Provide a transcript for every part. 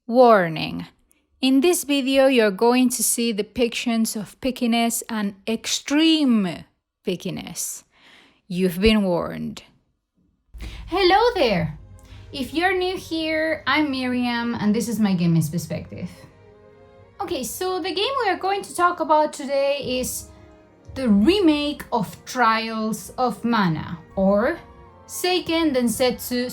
Warning. In this video, you're going to see depictions of pickiness and extreme pickiness. You've been warned. Hello there! If you're new here, I'm Miriam and this is my gaming perspective. Okay, so the game we are going to talk about today is the remake of Trials of Mana, or Seiken Densetsu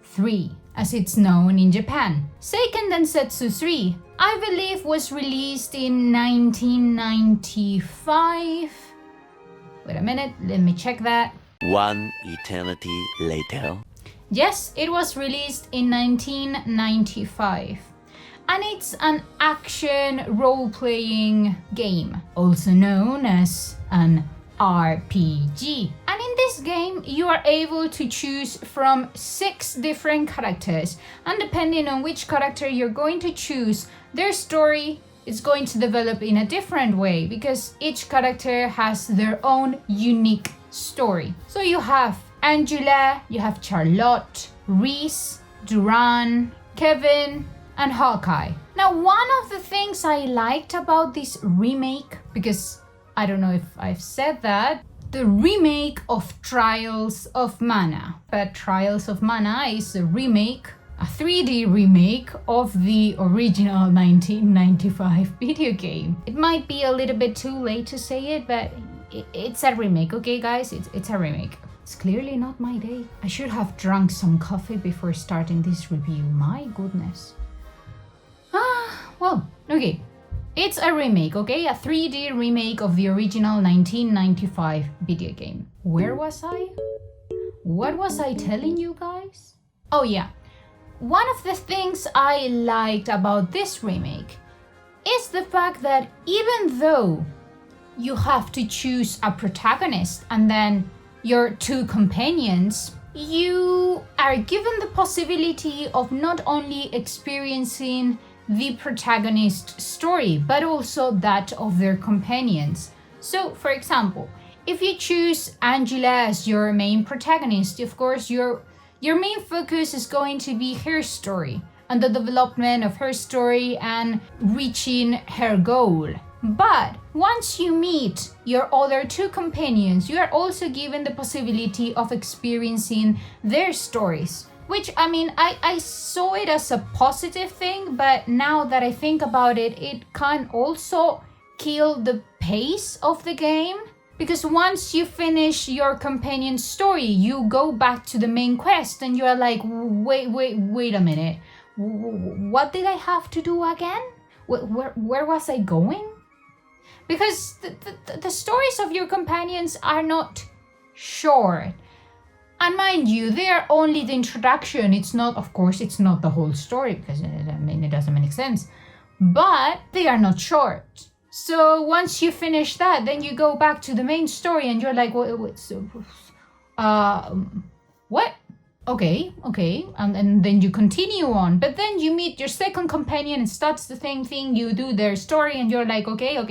3, as it's known in Japan. Seiken Densetsu 3, I believe, was released in 1995. Wait a minute, let me check that. One eternity later. Yes, it was released in 1995. And it's an action role-playing game, also known as an RPG. And in this game, you are able to choose from 6 different characters. And depending on which character you're going to choose, their story is going to develop in a different way because each character has their own unique story. So you have Angela, you have Charlotte, Reese, Duran, Kevin, and Hawkeye. Now, one of the things I liked about this remake, because I don't know if I've said that, the remake of Trials of Mana. But Trials of Mana is a remake, a 3D remake of the original 1995 video game. It might be a little bit too late to say it, but it's a remake, okay guys? It's a remake. It's clearly not my day. I should have drunk some coffee before starting this review. My goodness. Well, okay. It's a remake, okay? A 3D remake of the original 1995 video game. Where was I? What was I telling you guys? Oh yeah. One of the things I liked about this remake is the fact that even though you have to choose a protagonist and then your 2 companions, you are given the possibility of not only experiencing the protagonist's story, but also that of their companions. So, for example, if you choose Angela as your main protagonist, of course, your main focus is going to be her story and the development of her story and reaching her goal. But once you meet your other 2 companions, you are also given the possibility of experiencing their stories. Which, I mean, I saw it as a positive thing, but now that I think about it, it can also kill the pace of the game. Because once you finish your companion's story, you go back to the main quest and you're like, wait a minute. What did I have to do again? Where was I going? Because the stories of your companions are not short. And mind you, they are only the introduction. It's not, of course, it's not the whole story because it doesn't make sense. But they are not short. So once you finish that, then you go back to the main story and you're like, what? Okay. And then you continue on. But then you meet your second companion and starts the same thing. You do their story and you're like, okay. And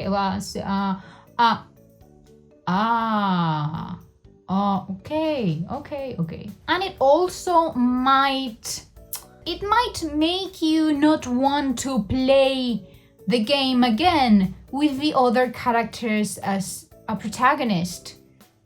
it also might make you not want to play the game again with the other characters as a protagonist.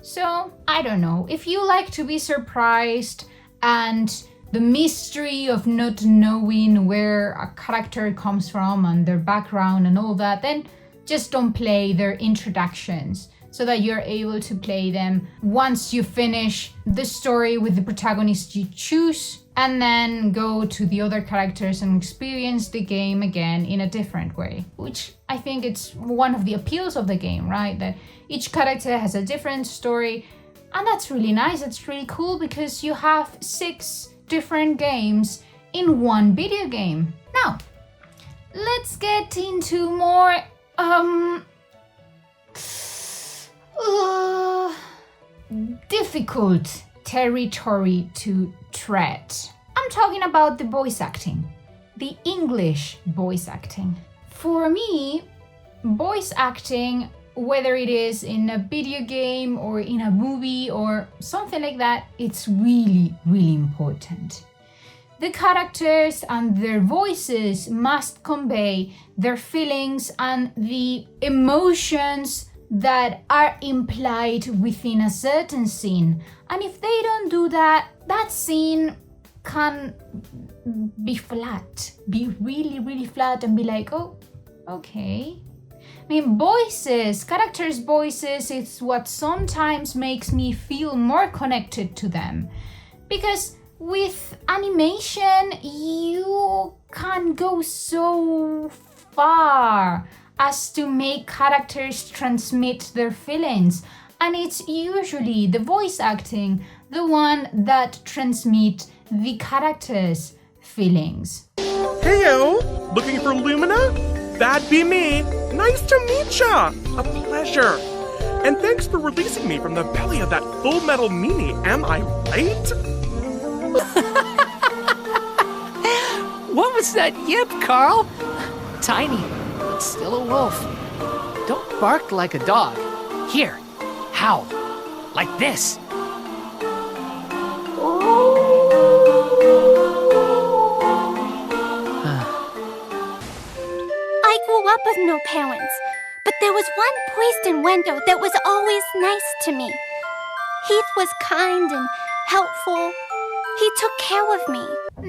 So, I don't know. If you like to be surprised and the mystery of not knowing where a character comes from and their background and all that, then just don't play their introductions, so that you're able to play them once you finish the story with the protagonist you choose, and then go to the other characters and experience the game again in a different way. Which I think it's one of the appeals of the game, right? That each character has a different story, and that's really nice, it's really cool because you have 6 different games in one video game. Now, let's get into more difficult territory to tread. I'm talking about the voice acting, the English voice acting. For me, voice acting, whether it is in a video game or in a movie or something like that, it's really, really important. the characters and their voices must convey their feelings and the emotions that are implied within a certain scene. And if they don't do that, that scene can be flat, be really, really flat and be like, oh, okay. I mean, voices, characters' voices, is what sometimes makes me feel more connected to them. Because with animation, you can go so far as to make characters transmit their feelings. And it's usually the voice acting, the one that transmit the characters' feelings. Heyo, looking for Lumina? That'd be me. Nice to meet ya. A pleasure. And thanks for releasing me from the belly of that Full Metal meanie, am I right? What was that yip, Carl? Tiny, but still a wolf. Don't bark like a dog. Here, howl. Like this. I grew up with no parents, but there was one priest in Wendo that was always nice to me. Heath was kind and helpful. He took care of me.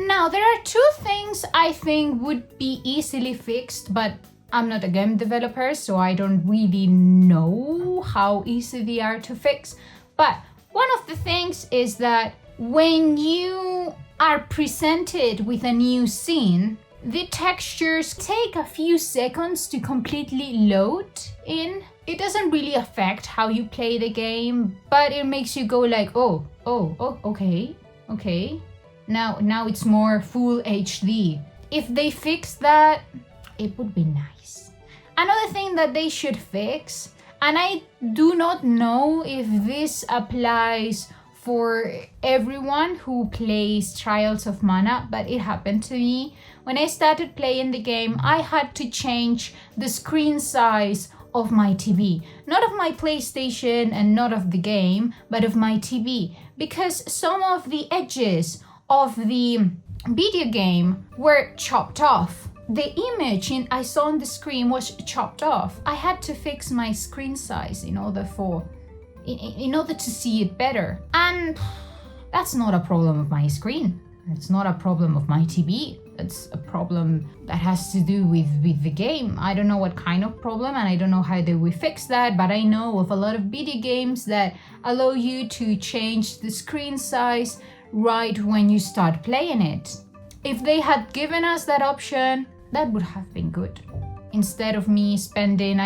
Now, there are two things I think would be easily fixed, but I'm not a game developer, so I don't really know how easy they are to fix. But one of the things is that when you are presented with a new scene, the textures take a few seconds to completely load in. It doesn't really affect how you play the game, but it makes you go like, oh, okay. Now it's more full HD. If they fix that, it would be nice. Another thing that they should fix, and I do not know if this applies for everyone who plays Trials of Mana, but it happened to me. When I started playing the game, I had to change the screen size of my TV. Not of my PlayStation and not of the game, but of my TV. Because some of the edges of the video game were chopped off. The image I saw on the screen was chopped off. I had to fix my screen size in order to see it better. And that's not a problem of my screen. It's not a problem of my TV. It's a problem that has to do with the game. I don't know what kind of problem and I don't know how they will fix that, but I know of a lot of video games that allow you to change the screen size right when you start playing it. If they had given us that option, that would have been good. Instead of me spending,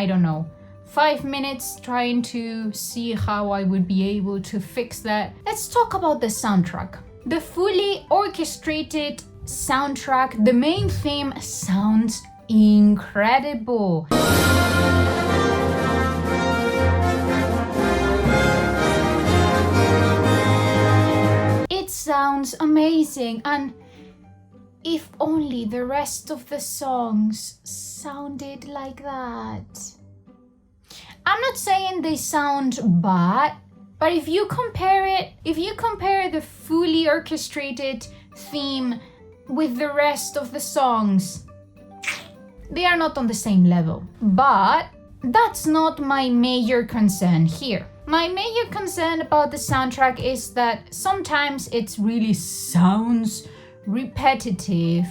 5 minutes trying to see how I would be able to fix that. Let's talk about the soundtrack. The fully orchestrated soundtrack, the main theme sounds incredible. It sounds amazing, and if only the rest of the songs sounded like that. I'm not saying they sound bad, but if you compare the fully orchestrated theme with the rest of the songs, they are not on the same level. But that's not my major concern here. My major concern about the soundtrack is that sometimes it really sounds repetitive,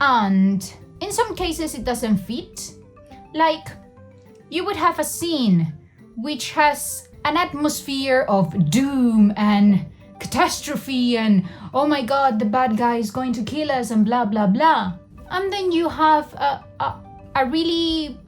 and in some cases it doesn't fit. Like, you would have a scene which has an atmosphere of doom and catastrophe and oh my god, the bad guy is going to kill us and blah blah blah. And then you have a really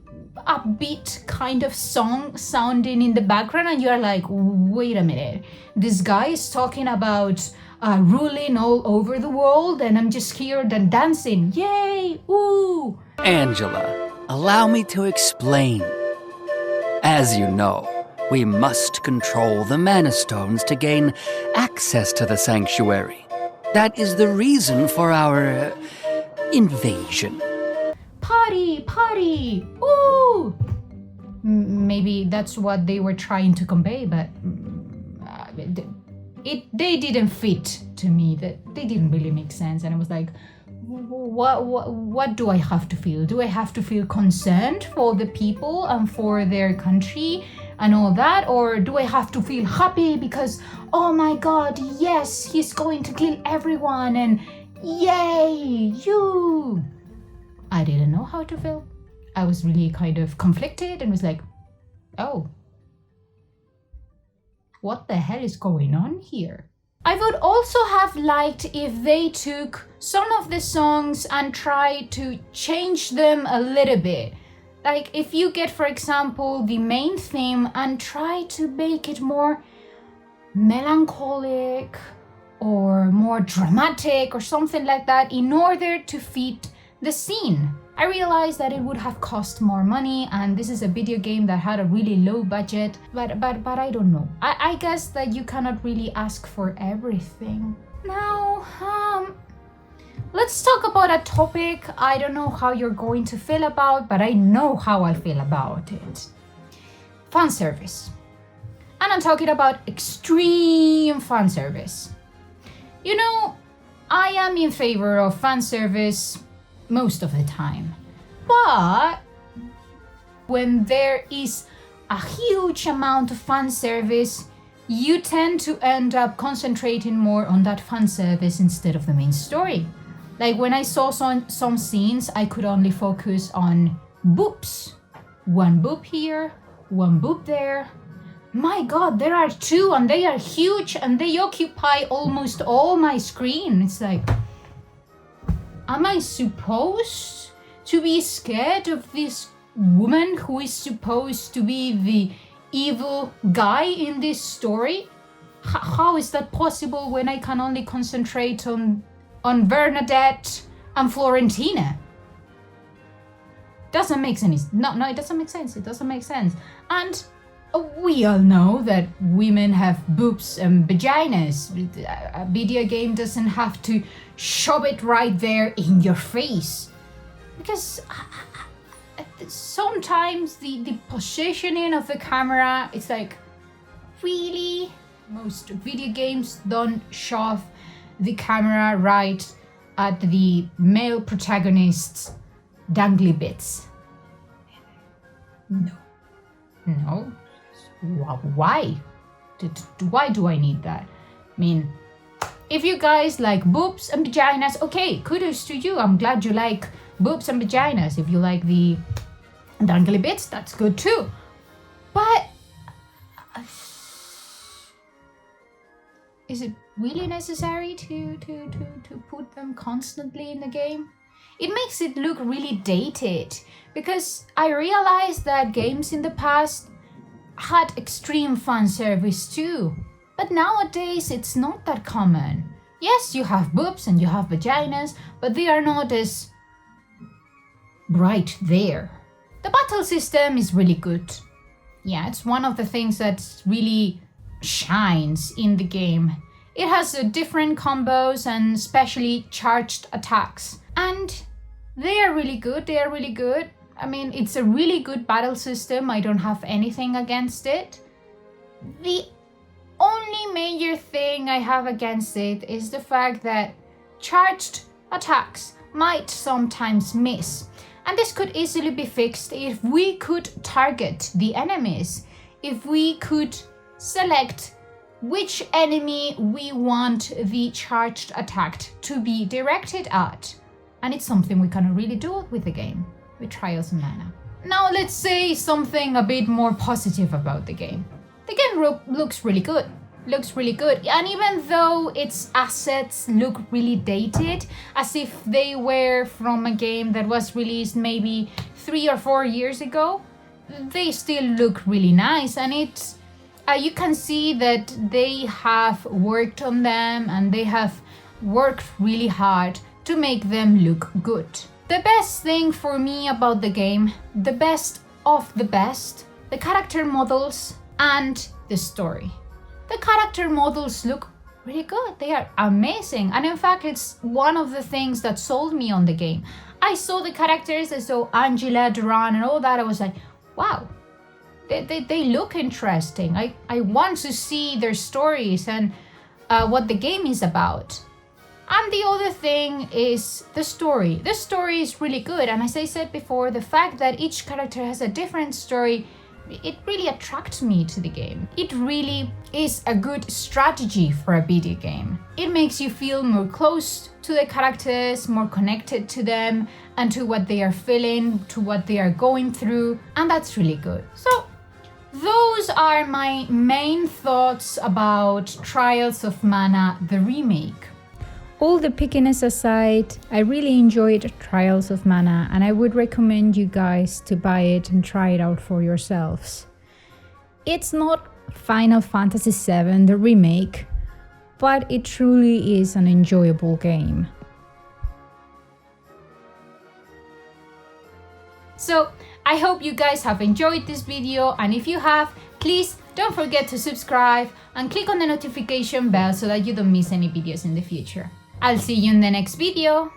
upbeat kind of song sounding in the background and you're like, wait a minute, this guy is talking about ruling all over the world and I'm just here and dancing, yay, ooh. Angela, allow me to explain. As you know, we must control the Mana Stones to gain access to the sanctuary. That is the reason for our invasion. Party, ooh! Maybe that's what they were trying to convey, but they didn't fit to me that they didn't really make sense. And I was like, what do I have to feel? Do I have to feel concerned for the people and for their country and all that? Or do I have to feel happy because, oh my god, yes, he's going to kill everyone and yay, you? I didn't know how to feel. I was really kind of conflicted and was like, oh, what the hell is going on here? I would also have liked if they took some of the songs and tried to change them a little bit. Like if you get, for example, the main theme and try to make it more melancholic or more dramatic or something like that in order to fit the scene. I realized that it would have cost more money, and this is a video game that had a really low budget, but I don't know. I guess that you cannot really ask for everything. Now, let's talk about a topic I don't know how you're going to feel about, but I know how I feel about it. Fanservice. And I'm talking about extreme fanservice. You know, I am in favor of fanservice most of the time. But when there is a huge amount of fan service, you tend to end up concentrating more on that fan service instead of the main story. Like when I saw some scenes, I could only focus on boobs. One boob here, one boob there. My god, there are two and they are huge and they occupy almost all my screen. It's like, am I supposed to be scared of this woman who is supposed to be the evil guy in this story? How is that possible when I can only concentrate on Bernadette and Florentina? Doesn't make sense. No, it doesn't make sense. It doesn't make sense. And we all know that women have boobs and vaginas. A video game doesn't have to shove it right there in your face. Because sometimes the positioning of the camera, it's like, really? Most video games don't shove the camera right at the male protagonist's dangly bits. No. Why? Why do I need that? I mean, if you guys like boobs and vaginas, okay, kudos to you. I'm glad you like boobs and vaginas. If you like the dangly bits, that's good too. But is it really necessary to put them constantly in the game? It makes it look really dated, because I realized that games in the past had extreme fan service too. But nowadays it's not that common. Yes, you have boobs and you have vaginas, but they are not as right there. The battle system is really good. Yeah, it's one of the things that really shines in the game. It has different combos and especially charged attacks. And they are really good. I mean, it's a really good battle system. I don't have anything against it. The only major thing I have against it is the fact that charged attacks might sometimes miss. And this could easily be fixed if we could target the enemies, if we could select which enemy we want the charged attack to be directed at. And it's something we cannot really do with the game, with Trials of Mana. Now let's say something a bit more positive about the game. The game looks really good. And even though its assets look really dated, as if they were from a game that was released maybe 3 or 4 years ago, they still look really nice. And it's you can see that they have worked on them and they have worked really hard to make them look good. The best thing for me about the game, the best of the best, the character models and the story. The character models look really good. They are amazing. And in fact, it's one of the things that sold me on the game. I saw the characters, I saw Angela, Duran and all that. I was like, wow, they look interesting. I want to see their stories. And what the game is about. And the other thing is the story. The story is really good, and as I said before, the fact that each character has a different story, it really attracts me to the game. It really is a good strategy for a video game. It makes you feel more close to the characters, more connected to them, and to what they are feeling, to what they are going through, and that's really good. So, those are my main thoughts about Trials of Mana, the remake. All the pickiness aside, I really enjoyed Trials of Mana, and I would recommend you guys to buy it and try it out for yourselves. It's not Final Fantasy VII, the remake, but it truly is an enjoyable game. So, I hope you guys have enjoyed this video, and if you have, please don't forget to subscribe and click on the notification bell so that you don't miss any videos in the future. I'll see you in the next video.